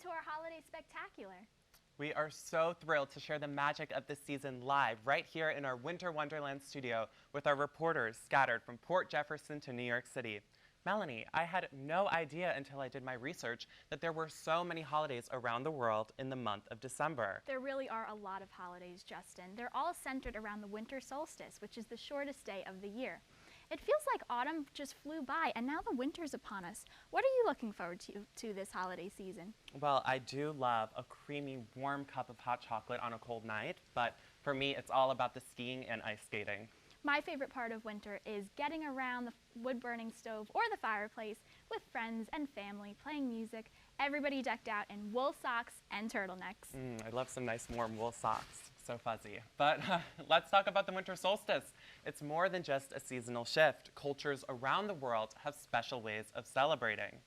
to our holiday spectacular. We are so thrilled to share the magic of this season live right here in our Winter Wonderland studio with our reporters scattered from Port Jefferson to New York City. Melanie, I had no idea until I did my research that there were so many holidays around the world in the month of December. There really are a lot of holidays, Justin. They're all centered around the winter solstice, which is the shortest day of the year. It feels like autumn just flew by, and now the winter's upon us. What are you looking forward to this holiday season? Well, I do love a creamy, warm cup of hot chocolate on a cold night, but for me, it's all about the skiing and ice skating. My favorite part of winter is getting around the wood-burning stove or the fireplace with friends and family, playing music, everybody decked out in wool socks and turtlenecks. I love some nice warm wool socks. So fuzzy. But let's talk about the winter solstice. It's more than just a seasonal shift. Cultures around the world have special ways of celebrating.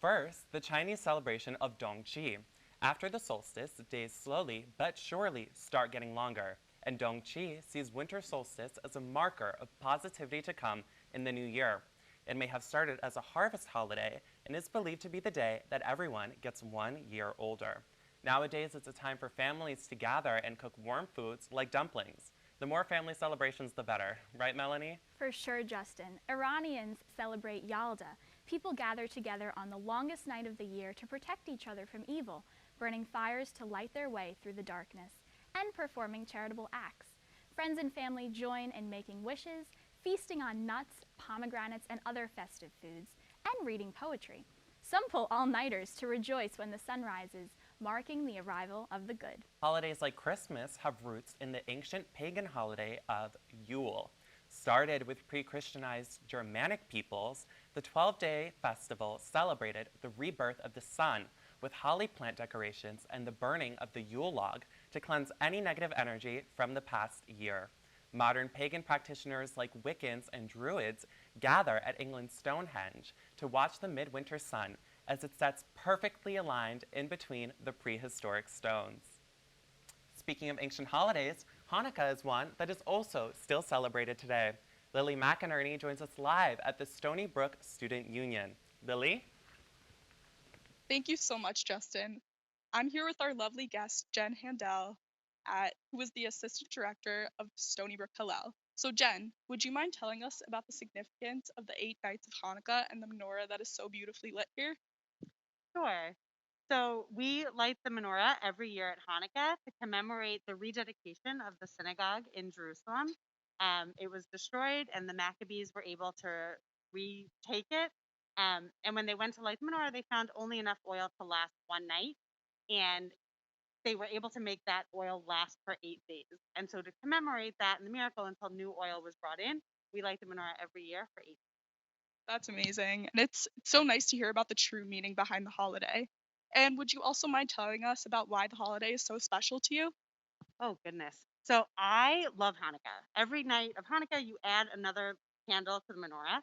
First, the Chinese celebration of Dongqi. After the solstice, days slowly but surely start getting longer. And Dongqi sees winter solstice as a marker of positivity to come in the new year. It may have started as a harvest holiday and is believed to be the day that everyone gets 1 year older. Nowadays, it's a time for families to gather and cook warm foods like dumplings. The more family celebrations, the better. Right, Melanie? For sure, Justin. Iranians celebrate Yalda. People gather together on the longest night of the year to protect each other from evil, burning fires to light their way through the darkness, and performing charitable acts. Friends and family join in making wishes, feasting on nuts, pomegranates, and other festive foods, and reading poetry. Some pull all-nighters to rejoice when the sun rises, marking the arrival of the good. Holidays like Christmas have roots in the ancient pagan holiday of Yule. Started with pre-Christianized Germanic peoples, the 12-day festival celebrated the rebirth of the sun with holly plant decorations and the burning of the Yule log to cleanse any negative energy from the past year. Modern pagan practitioners like Wiccans and Druids gather at England's Stonehenge to watch the midwinter sun as it sets perfectly aligned in between the prehistoric stones. Speaking of ancient holidays, Hanukkah is one that is also still celebrated today. Lily McInerney joins us live at the Stony Brook Student Union. Lily? Thank you so much, Justin. I'm here with our lovely guest, Jen Handel, who is the Assistant Director of Stony Brook Hillel. So Jen, would you mind telling us about the significance of the 8 nights of Hanukkah and the menorah that is so beautifully lit here? Sure. So we light the menorah every year at Hanukkah to commemorate the rededication of the synagogue in Jerusalem. It was destroyed and the Maccabees were able to retake it. And when they went to light the menorah, they found only enough oil to last one night. And they were able to make that oil last for 8 days. And so to commemorate that and the miracle until new oil was brought in, we light the menorah every year for 8 days. That's amazing. And it's so nice to hear about the true meaning behind the holiday. And would you also mind telling us about why the holiday is so special to you? Oh, goodness. So I love Hanukkah. Every night of Hanukkah, you add another candle to the menorah.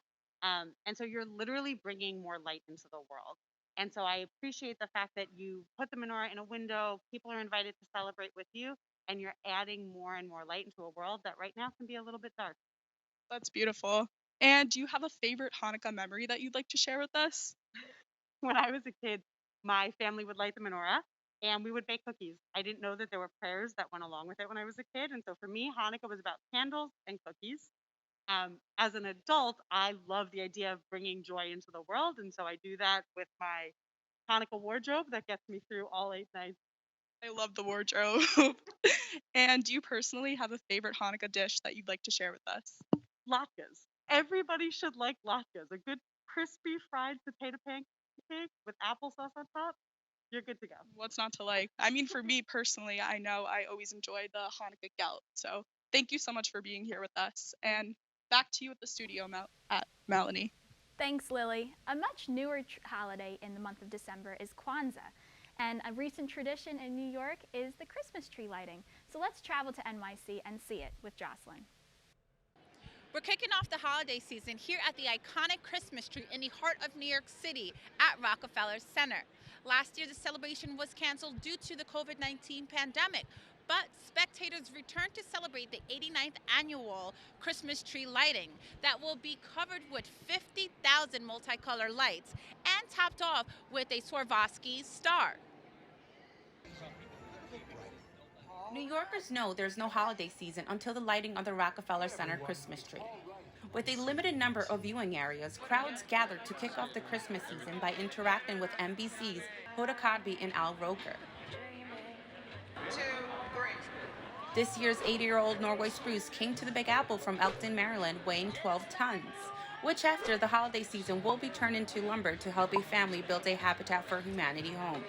And so you're literally bringing more light into the world. And so I appreciate the fact that you put the menorah in a window, people are invited to celebrate with you, and you're adding more and more light into a world that right now can be a little bit dark. That's beautiful. And do you have a favorite Hanukkah memory that you'd like to share with us? When I was a kid, my family would light the menorah and we would bake cookies. I didn't know that there were prayers that went along with it when I was a kid. And so for me, Hanukkah was about candles and cookies. As an adult, I love the idea of bringing joy into the world. And so I do that with my Hanukkah wardrobe that gets me through all 8 nights. I love the wardrobe. And do you personally have a favorite Hanukkah dish that you'd like to share with us? Latkes. Everybody should like latkes. A good crispy fried potato pancake with applesauce on top. You're good to go. What's not to like? I mean, for me personally, I know I always enjoy the Hanukkah gelt. So thank you so much for being here with us. And back to you at the studio, Melanie. Thanks, Lily. A much newer holiday in the month of December is Kwanzaa. And a recent tradition in New York is the Christmas tree lighting. So let's travel to NYC and see it with Jocelyn. We're kicking off the holiday season here at the iconic Christmas tree in the heart of New York City at Rockefeller Center. Last year, the celebration was canceled due to the COVID-19 pandemic, But spectators return to celebrate the 89th annual Christmas tree lighting that will be covered with 50,000 multicolored lights and topped off with a Swarovski star. New Yorkers know there's no holiday season until the lighting of the Rockefeller Center Christmas tree. With a limited number of viewing areas, crowds gathered to kick off the Christmas season by interacting with NBC's Hoda Kotb and Al Roker. This year's 80-year-old Norway spruce came to the Big Apple from Elkton, Maryland, weighing 12 tons, which after the holiday season will be turned into lumber to help a family build a Habitat for Humanity home.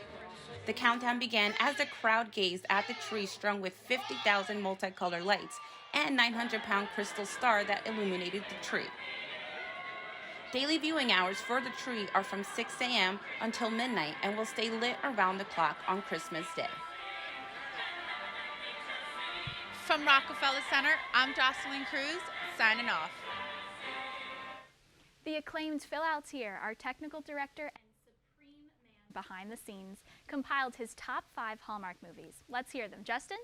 The countdown began as the crowd gazed at the tree strung with 50,000 multicolored lights and 900-pound crystal star that illuminated the tree. Daily viewing hours for the tree are from 6 a.m. until midnight and will stay lit around the clock on Christmas Day. From Rockefeller Center, I'm Jocelyn Cruz, signing off. The acclaimed Phil Altier, our technical director and supreme man behind the scenes, compiled his top 5 Hallmark movies. Let's hear them. Justin?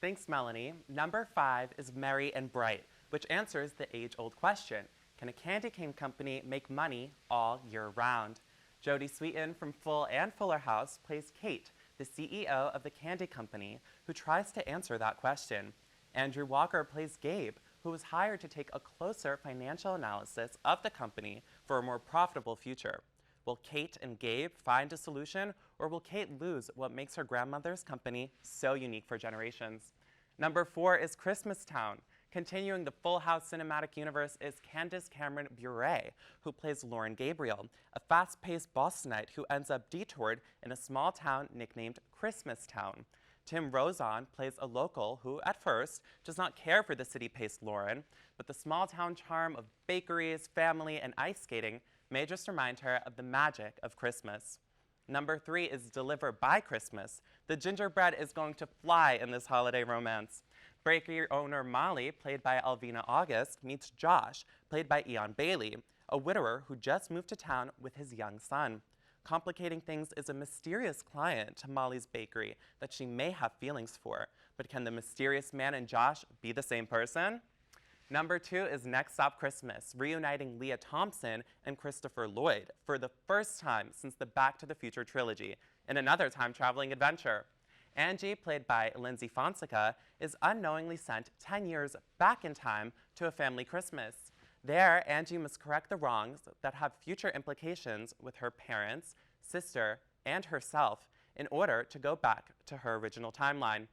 Thanks, Melanie. Number 5 is Merry and Bright, which answers the age-old question, can a candy cane company make money all year round? Jodie Sweetin from Full and Fuller House plays Kate, the CEO of the candy company, who tries to answer that question. Andrew Walker plays Gabe, who was hired to take a closer financial analysis of the company for a more profitable future. Will Kate and Gabe find a solution, or will Kate lose what makes her grandmother's company so unique for generations? Number 4 is Christmas Town. Continuing the Full House cinematic universe is Candace Cameron Bure, who plays Lauren Gabriel, a fast-paced Bostonite who ends up detoured in a small town nicknamed Christmas Town. Tim Rozon plays a local who, at first, does not care for the city-paced Lauren, but the small-town charm of bakeries, family, and ice skating may just remind her of the magic of Christmas. Number 3 is Deliver by Christmas. The gingerbread is going to fly in this holiday romance. Bakery owner Molly, played by Alvina August, meets Josh, played by Eon Bailey, a widower who just moved to town with his young son. Complicating things is a mysterious client to Molly's bakery that she may have feelings for, but can the mysterious man and Josh be the same person? Number 2 is Next Stop Christmas, reuniting Leah Thompson and Christopher Lloyd for the first time since the Back to the Future trilogy in another time-traveling adventure. Angie, played by Lindsay Fonseca, is unknowingly sent 10 years back in time to a family Christmas. There, Angie must correct the wrongs that have future implications with her parents, sister, and herself in order to go back to her original timeline.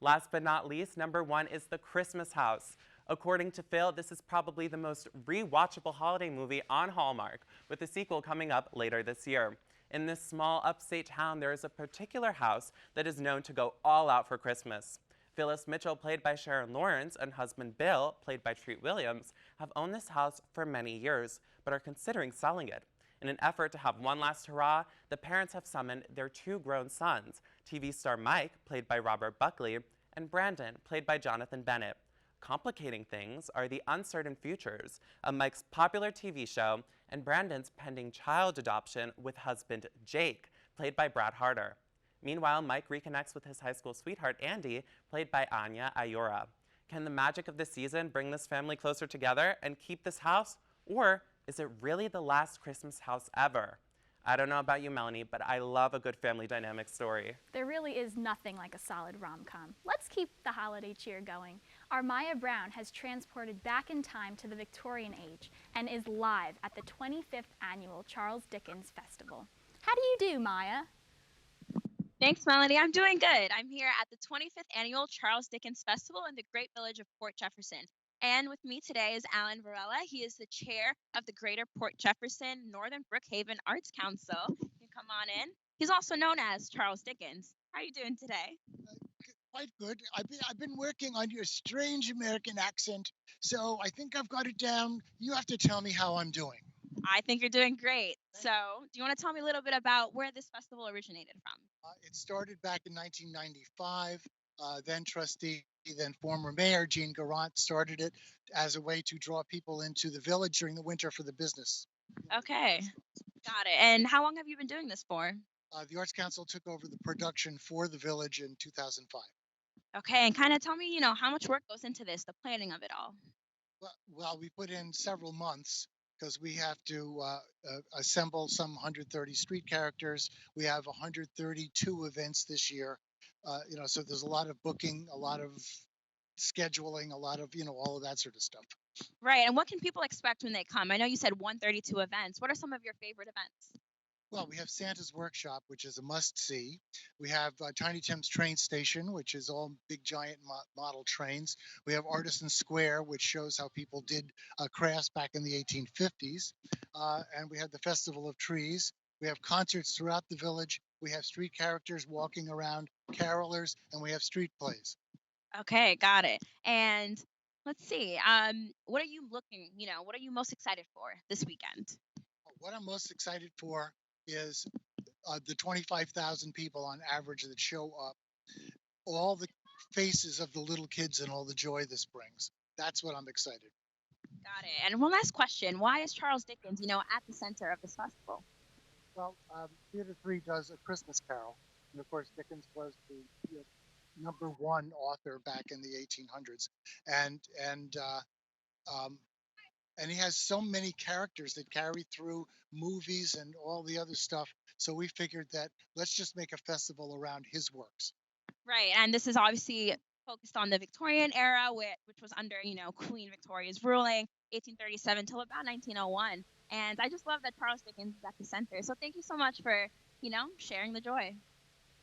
Last but not least, number 1 is The Christmas House. According to Phil, this is probably the most rewatchable holiday movie on Hallmark, with a sequel coming up later this year. In this small upstate town, there is a particular house that is known to go all out for Christmas. Phyllis Mitchell, played by Sharon Lawrence, and husband Bill, played by Treat Williams, have owned this house for many years, but are considering selling it. In an effort to have one last hurrah, the parents have summoned their 2 grown sons, TV star Mike, played by Robert Buckley, and Brandon, played by Jonathan Bennett. Complicating things are the uncertain futures of Mike's popular TV show and Brandon's pending child adoption with husband Jake, played by Brad Harder. Meanwhile, Mike reconnects with his high school sweetheart Andy, played by Anya Ayora. Can the magic of the season bring this family closer together and keep this house? Or is it really the last Christmas house ever? I don't know about you, Melanie, but I love a good family dynamic story. There really is nothing like a solid rom-com. Let's keep the holiday cheer going. Our Maya Brown has transported back in time to the Victorian age and is live at the 25th annual Charles Dickens Festival. How do you do, Maya? Thanks, Melanie. I'm doing good. I'm here at the 25th annual Charles Dickens Festival in the great village of Port Jefferson. And with me today is Alan Varela. He is the chair of the Greater Port Jefferson Northern Brookhaven Arts Council. You can come on in. He's also known as Charles Dickens. How are you doing today? Quite good. I've been working on your strange American accent, so I think I've got it down. You have to tell me how I'm doing. I think you're doing great. So, do you want to tell me a little bit about where this festival originated from? It started back in 1995. Then trustee, then former mayor Jean Garant started it as a way to draw people into the village during the winter for the business. Okay, got it. And how long have you been doing this for? The Arts Council took over the production for the village in 2005. Okay, and kind of tell me, how much work goes into this, the planning of it all. Well, we put in several months because we have to assemble some 130 street characters. We have 132 events this year. So there's a lot of booking, a lot of scheduling, a lot of, all of that sort of stuff. Right, and what can people expect when they come? I know you said 132 events. What are some of your favorite events? Well, we have Santa's Workshop, which is a must-see. We have Tiny Tim's Train Station, which is all big, giant model trains. We have Artisan Square, which shows how people did crafts back in the 1850s. And we have the Festival of Trees. We have concerts throughout the village. We have street characters walking around, carolers, and we have street plays. Okay, got it. And let's see. What are you what are you most excited for this weekend? What I'm most excited for is the 25,000 people on average that show up, all the faces of the little kids and all the joy this brings. That's what I'm excited. Got it. And one last question. Why is Charles Dickens, at the center of this festival? Well, Theater 3 does A Christmas Carol. And of course, Dickens was the number one author back in the 1800s. And he has so many characters that carry through movies and all the other stuff. So we figured that let's just make a festival around his works. Right, and this is obviously focused on the Victorian era, which was under, Queen Victoria's ruling, 1837 till about 1901. And I just love that Charles Dickens is at the center. So thank you so much for, sharing the joy.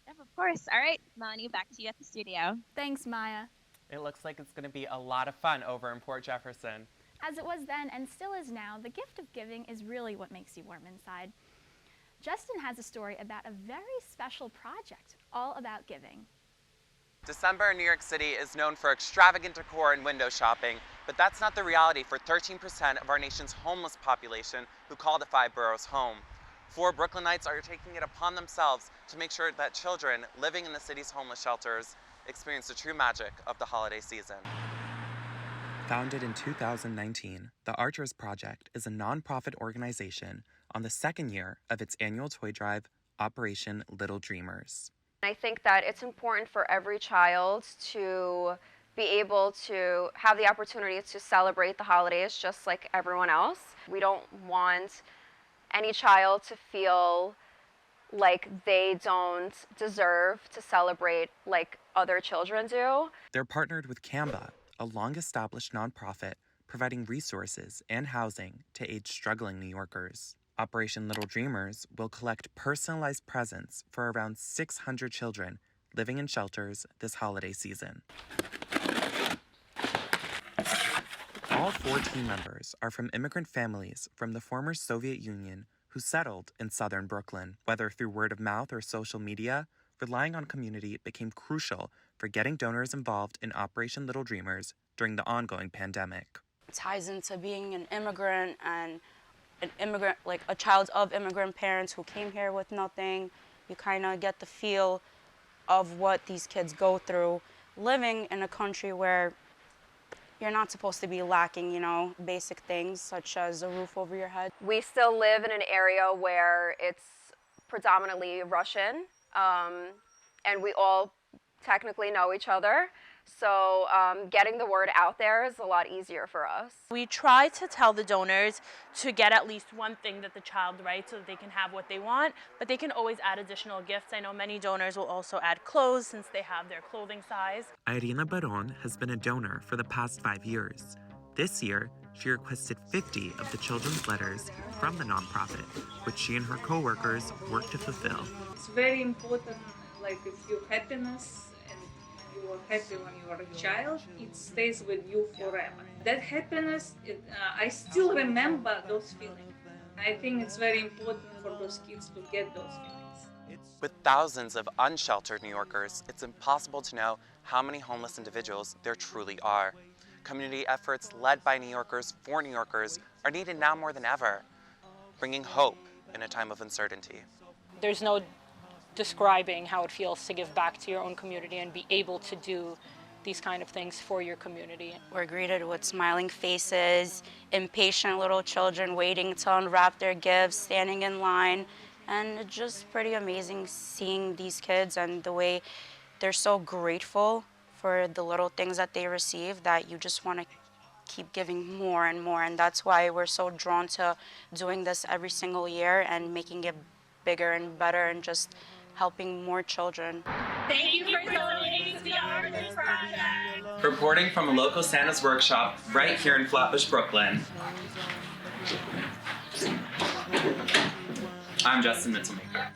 Yep, of course. All right, Melanie, back to you at the studio. Thanks, Maya. It looks like it's going to be a lot of fun over in Port Jefferson. As it was then and still is now, the gift of giving is really what makes you warm inside. Justin has a story about a very special project all about giving. December in New York City is known for extravagant decor and window shopping, but that's not the reality for 13% of our nation's homeless population who call the five boroughs home. 4 Brooklynites are taking it upon themselves to make sure that children living in the city's homeless shelters experience the true magic of the holiday season. Founded in 2019, the Archers Project is a nonprofit organization on the second year of its annual toy drive, Operation Little Dreamers. I think that it's important for every child to be able to have the opportunity to celebrate the holidays just like everyone else. We don't want any child to feel like they don't deserve to celebrate like other children do. They're partnered with Canva, a long-established nonprofit providing resources and housing to aid struggling New Yorkers. Operation Little Dreamers will collect personalized presents for around 600 children living in shelters this holiday season. All 4 team members are from immigrant families from the former Soviet Union who settled in southern Brooklyn. Whether through word of mouth or social media, relying on community became crucial for getting donors involved in Operation Little Dreamers during the ongoing pandemic. It ties into being an immigrant and like a child of immigrant parents who came here with nothing. You kind of get the feel of what these kids go through living in a country where you're not supposed to be lacking, basic things such as a roof over your head. We still live in an area where it's predominantly Russian, and we all technically know each other. So getting the word out there is a lot easier for us. We try to tell the donors to get at least one thing that the child writes so that they can have what they want, but they can always add additional gifts. I know many donors will also add clothes since they have their clothing size. Irina Baron has been a donor for the past 5 years. This year, she requested 50 of the children's letters from the nonprofit, which she and her co-workers work to fulfill. It's very important, like if your happiness and you are happy when you are a child, it stays with you forever. That happiness, I still remember those feelings. I think it's very important for those kids to get those feelings. With thousands of unsheltered New Yorkers, it's impossible to know how many homeless individuals there truly are. Community efforts led by New Yorkers for New Yorkers are needed now more than ever, bringing hope in a time of uncertainty. There's no describing how it feels to give back to your own community and be able to do these kind of things for your community. We're greeted with smiling faces, impatient little children waiting to unwrap their gifts, standing in line, and it's just pretty amazing seeing these kids and the way they're so grateful for the little things that they receive that you just want to keep giving more and more. And that's why we're so drawn to doing this every single year and making it bigger and better and just helping more children. Thank you for donating to the Origins Project. Reporting from a local Santa's workshop right here in Flatbush, Brooklyn, I'm Justin Mitzelmaker.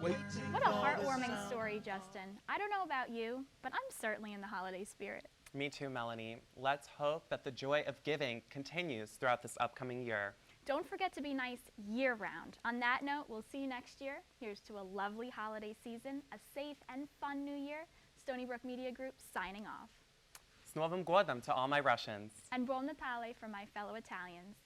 What a heartwarming story, Justin. I don't know about you, but I'm certainly in the holiday spirit. Me too, Melanie. Let's hope that the joy of giving continues throughout this upcoming year. Don't forget to be nice year-round. On that note, we'll see you next year. Here's to a lovely holiday season, a safe and fun new year. Stony Brook Media Group signing off. S Novym Godem to all my Russians. And Buon Natale for my fellow Italians.